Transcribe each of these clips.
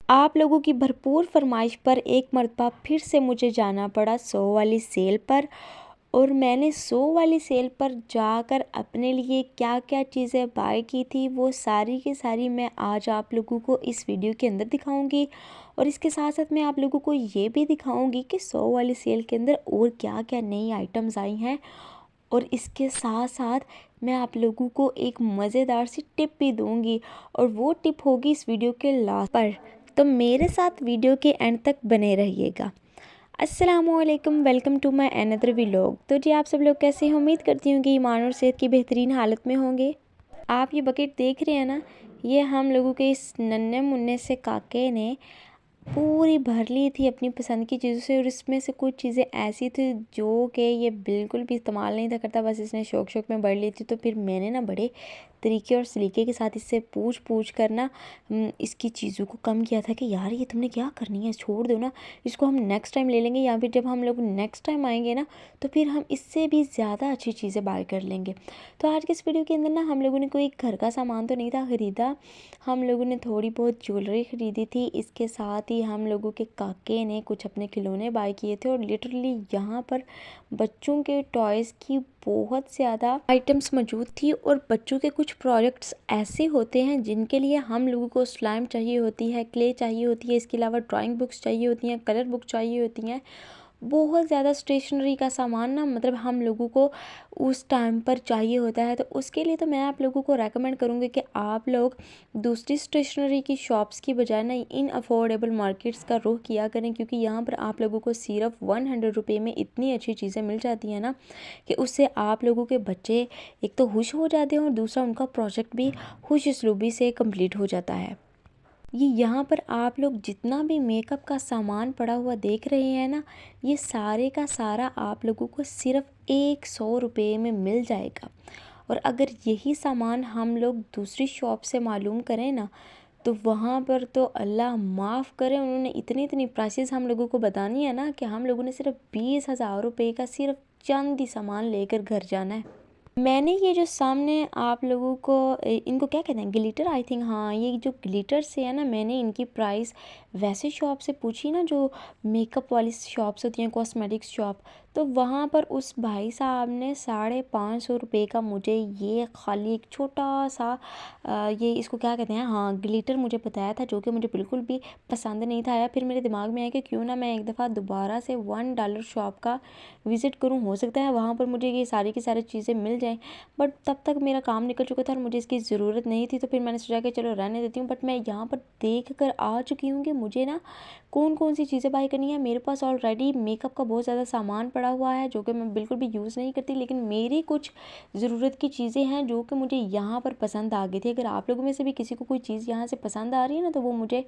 आप लोगों की भरपूर फरमाइश पर एक मरतबा फिर से मुझे जाना पड़ा 100 वाली सेल पर। और मैंने 100 वाली सेल पर जाकर अपने लिए क्या क्या चीज़ें बाय की थी वो सारी की सारी मैं आज आप लोगों को इस वीडियो के अंदर दिखाऊंगी। और इसके साथ साथ मैं आप लोगों को ये भी दिखाऊंगी कि 100 वाली सेल के अंदर और क्या क्या नई आइटम्स आई हैं। और इसके साथ साथ मैं आप लोगों को एक मज़ेदार सी टिप भी दूंगी, और वो टिप होगी इस वीडियो के लास्ट पर। तो मेरे साथ वीडियो के एंड तक बने रहिएगा। अस्सलामुअलैकुम, welcome to my another vlog. तो जी आप सब लोग कैसे हैं? उम्मीद करती हूँ कि ईमान और सेहत की बेहतरीन हालत में होंगे। आप ये बकेट देख रहे हैं ना, ये हम लोगों के इस नन्हे मुन्ने से काके ने पूरी भर ली थी अपनी पसंद की चीज़ों से। और इसमें से कुछ चीज़ें ऐसी थी जो कि ये बिल्कुल भी इस्तेमाल नहीं था करता, बस इसने शौक शौक में भर ली थी। तो फिर मैंने ना बड़े तरीके और सलीके के साथ इससे पूछ कर ना इसकी चीज़ों को कम किया था कि यार ये तुमने क्या करनी है, छोड़ दो ना, इसको हम नेक्स्ट टाइम ले लेंगे, या फिर जब हम लोग नेक्स्ट टाइम आएंगे ना तो फिर हम इससे भी ज़्यादा अच्छी चीज़ें बाय कर लेंगे। तो आज के इस वीडियो के अंदर ना हम लोगों ने कोई घर का सामान तो नहीं था ख़रीदा, हम लोगों ने थोड़ी बहुत ज्वेलरी ख़रीदी थी। इसके साथ ही हम लोगों के काके ने कुछ अपने खिलौने बाय किए थे। और लिटरली यहाँ पर बच्चों के टॉयज़ की बहुत ज़्यादा आइटम्स मौजूद थी। और बच्चों के कुछ प्रोडक्ट्स ऐसे होते हैं जिनके लिए हम लोगों को स्लाइम चाहिए होती है, क्ले चाहिए होती है, इसके अलावा ड्राइंग बुक्स चाहिए होती हैं, कलर बुक चाहिए होती हैं, बहुत ज़्यादा स्टेशनरी का सामान ना मतलब हम लोगों को उस टाइम पर चाहिए होता है। तो उसके लिए तो मैं आप लोगों को रेकमेंड करूँगी कि आप लोग दूसरी स्टेशनरी की शॉप्स की बजाय ना इन अफोर्डेबल मार्केट्स का रुख किया करें, क्योंकि यहाँ पर आप लोगों को सिर्फ 100 रुपये में इतनी अच्छी चीज़ें मिल जाती हैं ना कि उससे आप लोगों के बच्चे एक तो खुश हो जाते हैं और दूसरा उनका प्रोजेक्ट भी खुश उसलूबी से कंप्लीट हो जाता है। ये यहाँ पर आप लोग जितना भी मेकअप का सामान पड़ा हुआ देख रहे हैं ना, ये सारे का सारा आप लोगों को सिर्फ 100 रुपये में मिल जाएगा। और अगर यही सामान हम लोग दूसरी शॉप से मालूम करें ना तो वहाँ पर तो अल्लाह माफ़ करे, उन्होंने इतनी इतनी प्राइसेस हम लोगों को बतानी है ना कि हम लोगों ने सिर्फ 20,000 रुपये का सिर्फ चंद ही सामान लेकर घर जाना है। मैंने ये जो सामने आप लोगों को इनको क्या कहते हैं, ग्लिटर आई थिंक, हाँ ये जो ग्लिटर से है ना, मैंने इनकी प्राइस वैसे शॉप से पूछी ना जो मेकअप वाली शॉप्स होती हैं, कॉस्मेटिक्स शॉप, तो वहाँ पर उस भाई साहब ने 550 रुपये का मुझे ये खाली एक छोटा सा ये इसको क्या कहते हैं, हाँ ग्लिटर मुझे बताया था, जो कि मुझे बिल्कुल भी पसंद नहीं था आया। फिर मेरे दिमाग में आया कि क्यों ना मैं एक दफ़ा दोबारा से $1 शॉप का विज़िट करूँ, हो सकता है वहाँ पर मुझे ये सारी की सारी चीज़ें मिल जाएं। बट तब तक मेरा काम निकल चुका था और मुझे इसकी ज़रूरत नहीं थी, तो फिर मैंने सोचा कि चलो रहने देती हूँ। बट मैं यहाँ पर देख कर आ चुकी हूँ कि मुझे ना कौन कौन सी चीज़ें बाय करनी है। मेरे पास ऑलरेडी मेकअप का बहुत ज़्यादा सामान पड़ा हुआ है जो कि मैं बिल्कुल भी यूज़ नहीं करती, लेकिन मेरी कुछ ज़रूरत की चीज़ें हैं जो कि मुझे यहाँ पर पसंद आ गई थी। अगर आप लोगों में से भी किसी को कोई चीज़ यहाँ से पसंद आ रही है ना तो वो मुझे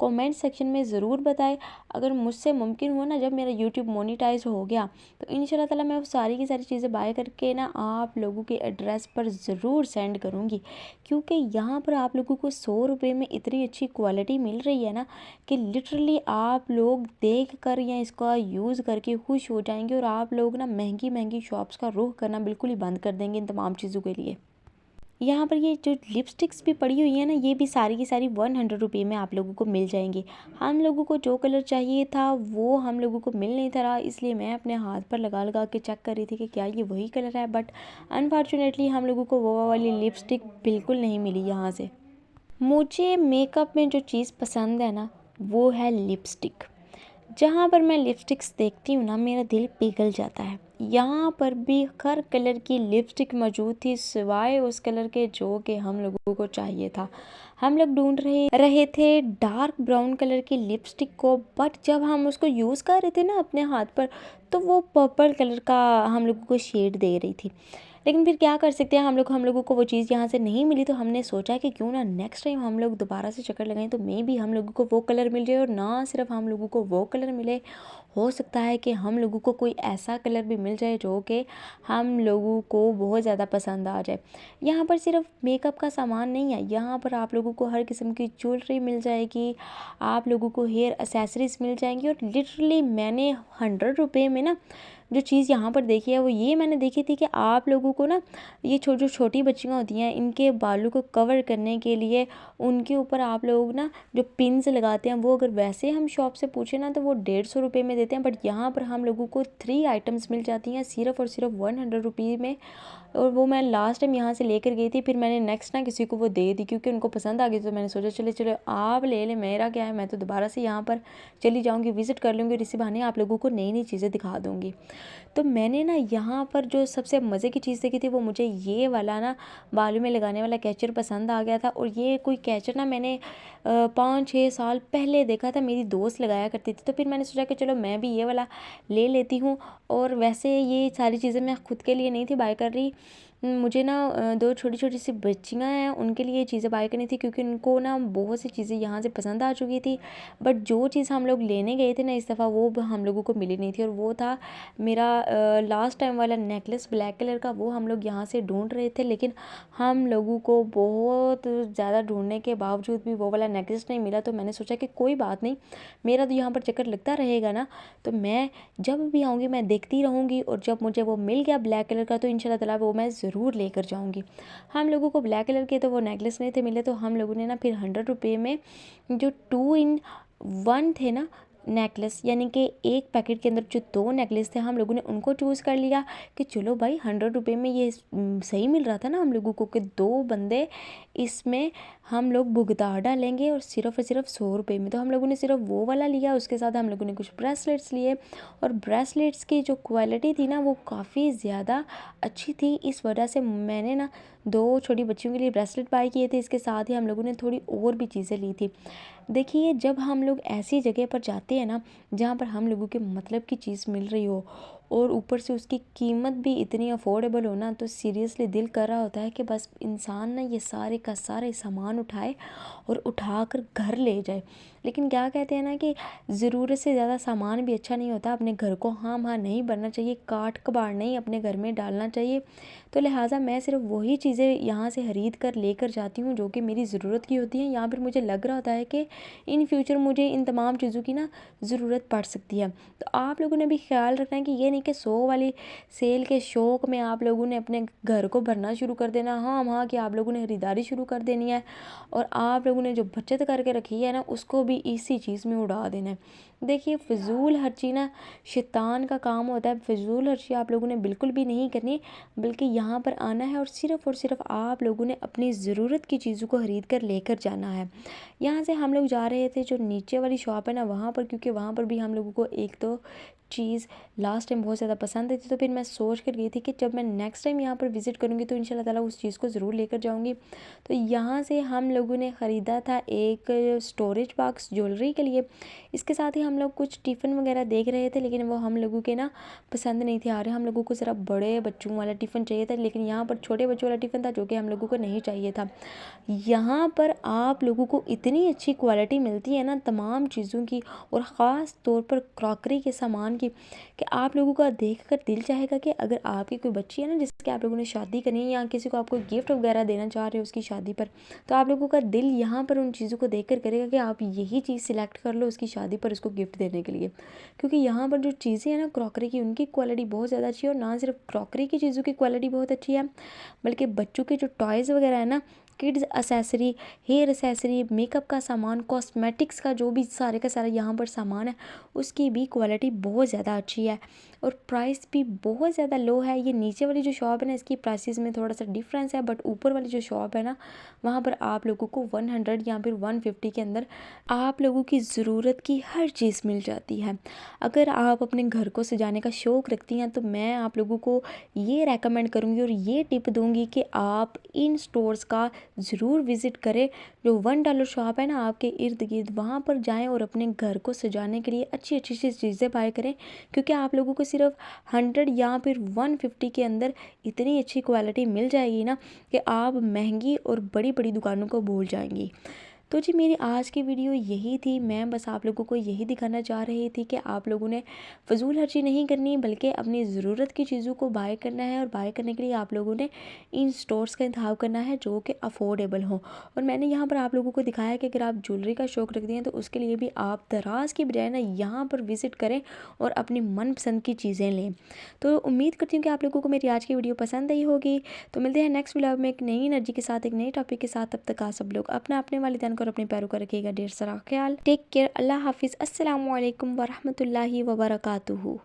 कमेंट सेक्शन में ज़रूर बताए। अगर मुझसे मुमकिन हो ना, जब मेरा यूट्यूब मोनेटाइज हो गया तो इंशाल्लाह ताला मैं वो सारी की सारी चीज़ें बाय करके ना आप लोगों के एड्रेस पर ज़रूर सेंड करूँगी, क्योंकि यहाँ पर आप लोगों को 100 रुपये में इतनी अच्छी क्वालिटी मिल रही है ना कि लिटरली आप लोग देख कर या इसका यूज़ करके खुश हो जाएंगे। और आप लोग ना महंगी महंगी शॉप्स का रुख करना बिल्कुल ही बंद कर देंगे इन तमाम चीज़ों के लिए। यहाँ पर ये जो लिपस्टिक्स भी पड़ी हुई है ना, ये भी सारी की सारी 100 रुपये में आप लोगों को मिल जाएंगी। हम लोगों को जो कलर चाहिए था वो हम लोगों को मिल नहीं था रहा, इसलिए मैं अपने हाथ पर लगा लगा के चेक कर रही थी कि क्या ये वही कलर है। बट अनफॉर्चुनेटली हम लोगों को वो वाली लिपस्टिक बिल्कुल नहीं मिली यहाँ से। मुझे मेकअप में जो चीज़ पसंद है ना वो है लिपस्टिक। जहाँ पर मैं लिपस्टिक्स देखती हूँ ना मेरा दिल पिघल जाता है। यहाँ पर भी हर कलर की लिपस्टिक मौजूद थी सिवाय उस कलर के जो कि हम लोगों को चाहिए था। हम लोग ढूंढ रहे थे डार्क ब्राउन कलर की लिपस्टिक को, बट जब हम उसको यूज़ कर रहे थे ना अपने हाथ पर तो वो पर्पल कलर का हम लोगों को शेड दे रही थी। लेकिन फिर क्या कर सकते हैं, हम लोगों को वो चीज़ यहाँ से नहीं मिली, तो हमने सोचा कि क्यों ना नेक्स्ट टाइम हम लोग दोबारा से चक्कर लगाएं तो मे भी हम लोगों को वो कलर मिल जाए। और ना सिर्फ हम लोगों को वो कलर मिले, हो सकता है कि हम लोगों को कोई ऐसा कलर भी मिल जाए जो कि हम लोगों को बहुत ज़्यादा पसंद आ जाए। यहाँ पर सिर्फ मेकअप का सामान नहीं है, यहाँ पर आप लोगों को हर किस्म की ज्वेलरी मिल जाएगी, आप लोगों को हेयर एसेसरीज मिल जाएंगी। और लिटरली मैंने 100 रुपये में ना जो चीज़ यहाँ पर देखी है वो ये मैंने देखी थी कि आप लोगों को ना ये जो छोटी बच्चियाँ होती हैं इनके बालों को कवर करने के लिए उनके ऊपर आप लोग ना जो पिन्स लगाते हैं वो अगर वैसे हम शॉप से पूछे ना तो वो 150 रुपये में देते हैं, बट यहाँ पर हम लोगों को 3 आइटम्स मिल जाती हैं सिर्फ और सिर्फ 100 रुपये में। और वो मैं लास्ट टाइम यहाँ से लेकर गई थी, फिर मैंने नेक्स्ट ना किसी को वो दे दी क्योंकि उनको पसंद आ गई। तो मैंने सोचा चलो चलो आप ले लें, मेरा क्या है, मैं तो दोबारा से यहाँ पर चली जाऊँगी, विज़िट कर लूँगी, इसी बहाने आप लोगों को नई नई चीज़ें दिखा दूँगी। तो मैंने ना यहाँ पर जो सबसे मज़े की चीज़ देखी थी वो मुझे ये वाला ना बालों में लगाने वाला कैचर पसंद आ गया था। और ये कोई कैचर ना मैंने 5-6 साल पहले देखा था, मेरी दोस्त लगाया करती थी, तो फिर मैंने सोचा कि चलो मैं भी ये वाला ले लेती हूँ। और वैसे ये सारी चीज़ें मैं खुद के लिए नहीं थी बाय कर रही, मुझे ना 2 छोटी छोटी सी बच्चियाँ हैं उनके लिए ये चीज़ें बाय करनी थी क्योंकि उनको ना बहुत सी चीज़ें यहाँ से पसंद आ चुकी थी। बट जो चीज़ हम लोग लेने गए थे ना इस दफ़ा वो हम लोगों को मिली नहीं थी, और वो था मेरा लास्ट टाइम वाला नेकलेस ब्लैक कलर का। वो हम लोग यहाँ से ढूंढ रहे थे, लेकिन हम लोगों को बहुत ज़्यादा ढूंढने के बावजूद भी वो वाला नेकलेस नहीं मिला। तो मैंने सोचा कि कोई बात नहीं, मेरा तो यहाँ पर चक्कर लगता रहेगा ना, तो मैं जब भी आऊँगी मैं देखती रहूँगी, और जब मुझे वो मिल गया ब्लैक कलर का तो इंशाल्लाह ताला वो मैं ज़रूर लेकर जाऊँगी। हम लोगों को ब्लैक कलर के तो वो नेकलेस नहीं थे मिले, तो हम लोगों ने ना फिर 100 रुपये में जो 2 इन 1 थे ना नेकलेस, यानी कि एक पैकेट के अंदर जो 2 नेकलेस थे हम लोगों ने उनको चूज़ कर लिया कि चलो भाई 100 रुपये में ये सही मिल रहा था ना हम लोगों को कि 2 बंदे इसमें हम लोग भुगता डालेंगे और सिर्फ 100 रुपये में। तो हम लोगों ने सिर्फ वो वाला लिया, उसके साथ हम लोगों ने कुछ ब्रेसलेट्स लिए, और ब्रेसलेट्स की जो क्वालिटी थी ना वो काफ़ी ज़्यादा अच्छी थी। इस वजह से मैंने ना 2 छोटी बच्चियों के लिए ब्रेसलेट बाय किए थे, इसके साथ ही हम लोगों ने थोड़ी और भी चीज़ें ली थी। देखिए जब हम लोग ऐसी जगह पर जाते हैं ना जहाँ पर हम लोगों के मतलब की चीज़ मिल रही हो और ऊपर से उसकी कीमत भी इतनी अफोर्डेबल हो ना, तो सीरियसली दिल कर रहा होता है कि बस इंसान ना ये सारे का सारे सामान उठाए और उठाकर घर ले जाए। लेकिन क्या कहते हैं ना कि ज़रूरत से ज़्यादा सामान भी अच्छा नहीं होता, अपने घर को हाँ नहीं भरना चाहिए, काट कबाड़ नहीं अपने घर में डालना चाहिए। तो लिहाजा मैं सिर्फ वही चीज़ें यहाँ से ख़रीद कर लेकर जाती हूँ जो कि मेरी ज़रूरत की होती हैं, या फिर मुझे लग रहा होता है कि इन फ्यूचर मुझे इन तमाम चीज़ों की ना ज़रूरत पड़ सकती है। तो आप लोगों ने भी ख्याल रखना है कि ये नहीं कि 100 वाली सेल के शौक़ में आप लोगों ने अपने घर को भरना शुरू कर देना, हाँ कि आप लोगों ने ख़रीदारी शुरू कर देनी है, और आप लोगों ने जो बचत करके रखी है ना उसको भी इसी चीज़ में उड़ा देना है। देखिए फ़िज़ूल खर्ची ना शैतान का काम होता है, फ़िज़ूल खर्ची आप लोगों ने बिल्कुल भी नहीं करनी, बल्कि यहाँ पर आना है और सिर्फ आप लोगों ने अपनी ज़रूरत की चीज़ों को ख़रीद कर लेकर जाना है। यहाँ से हम लोग जा रहे थे जो नीचे वाली शॉप है ना वहाँ पर, क्योंकि वहाँ पर भी हम लोगों को एक तो चीज़ लास्ट टाइम बहुत ज़्यादा पसंद आई थी, तो फिर मैं सोच कर गई थी कि जब मैं नेक्स्ट टाइम यहाँ पर विज़िट करूँगी तो इंशाल्लाह ताला उस चीज़ को ज़रूर लेकर जाऊँगी। तो यहाँ से हम लोगों ने ख़रीदा था एक स्टोरेज बॉक्स ज्वेलरी के लिए, इसके साथ ही हम लोग कुछ टिफ़िन वगैरह देख रहे थे, लेकिन वो हम लोगों के ना पसंद नहीं थे आ रहे। हम लोगों को ज़रा बड़े बच्चों वाला टिफ़िन चाहिए था, लेकिन यहाँ पर छोटे बच्चों वाला टिफ़िन था जो कि हम लोगों को नहीं चाहिए था। यहाँ पर आप लोगों को इतनी अच्छी क्वालिटी मिलती है ना तमाम चीज़ों की, और ख़ास तौर पर क्रॉकरी के सामान की, कि आप लोगों का देखकर दिल चाहेगा कि अगर आपकी कोई बच्ची है ना जिसकी आप लोगों ने शादी करनी है, या किसी को आप कोई गिफ्ट वगैरह देना चाह रहे हो उसकी शादी पर, तो आप लोगों का दिल यहाँ पर उन चीज़ों को देखकर करेगा कि आप यही चीज़ सिलेक्ट कर लो उसकी शादी पर उसको गिफ्ट देने के लिए। क्योंकि यहाँ पर जो चीज़ें हैं ना क्रॉकरी की उनकी क्वालिटी बहुत ज़्यादा अच्छी है, और ना सिर्फ क्रॉकरी की चीज़ों की क्वालिटी बहुत अच्छी है बल्कि बच्चों के जो टॉयज़ वगैरह है ना, kids accessory, hair accessory, makeup का सामान, कॉस्मेटिक्स का जो भी सारे का सारा यहाँ पर सामान है उसकी भी क्वालिटी बहुत ज़्यादा अच्छी है, और प्राइस भी बहुत ज़्यादा लो है। ये नीचे वाली जो शॉप है ना इसकी प्राइसेस में थोड़ा सा डिफरेंस है, बट ऊपर वाली जो शॉप है ना वहाँ पर आप लोगों को 100 या फिर 150 के अंदर आप लोगों की ज़रूरत की हर चीज़ मिल जाती है। अगर आप अपने घर को सजाने का शौक़ रखती हैं तो मैं आप लोगों को ये रेकमेंड करूँगी और ये टिप दूँगी कि आप इन स्टोर्स का ज़रूर विज़िट करें। जो $1 शॉप है ना आपके इर्द गिर्द, वहाँ पर जाएं और अपने घर को सजाने के लिए अच्छी अच्छी सी चीज़ें बाय करें, क्योंकि आप लोगों को सिर्फ 100 या फिर 150 के अंदर इतनी अच्छी क्वालिटी मिल जाएगी ना कि आप महंगी और बड़ी बड़ी दुकानों को भूल जाएंगी। तो जी मेरी आज की वीडियो यही थी। मैं बस आप लोगों को यही दिखाना चाह रही थी कि आप लोगों ने फ़िज़ूल खर्ची नहीं करनी, बल्कि अपनी ज़रूरत की चीज़ों को बाय करना है। और बाय करने के लिए आप लोगों ने इन स्टोर्स का इंतखाब करना है जो कि अफोर्डेबल हो। और मैंने यहाँ पर आप लोगों को दिखाया कि अगर आप ज्वेलरी का शौक़ रखते हैं तो उसके लिए भी आप दराज़ की बजाय ना यहाँ पर विज़िट करें और अपनी मनपसंद की चीज़ें लें। तो उम्मीद करती हूँ कि आप लोगों को मेरी आज की वीडियो पसंद आई होगी। तो मिलते हैं नेक्स्ट व्लॉग में एक नई एनर्जी के साथ, एक नए टॉपिक के साथ। तब तक आप सब लोग अपना अपने वालिदैन को और अपने पैरों का रखिएगा ढेर सारा ख्याल। Take care. अल्लाह हाफिज़। अस्सलामु अलैकुम वरहमतुल्लाहि वबरकातुहू।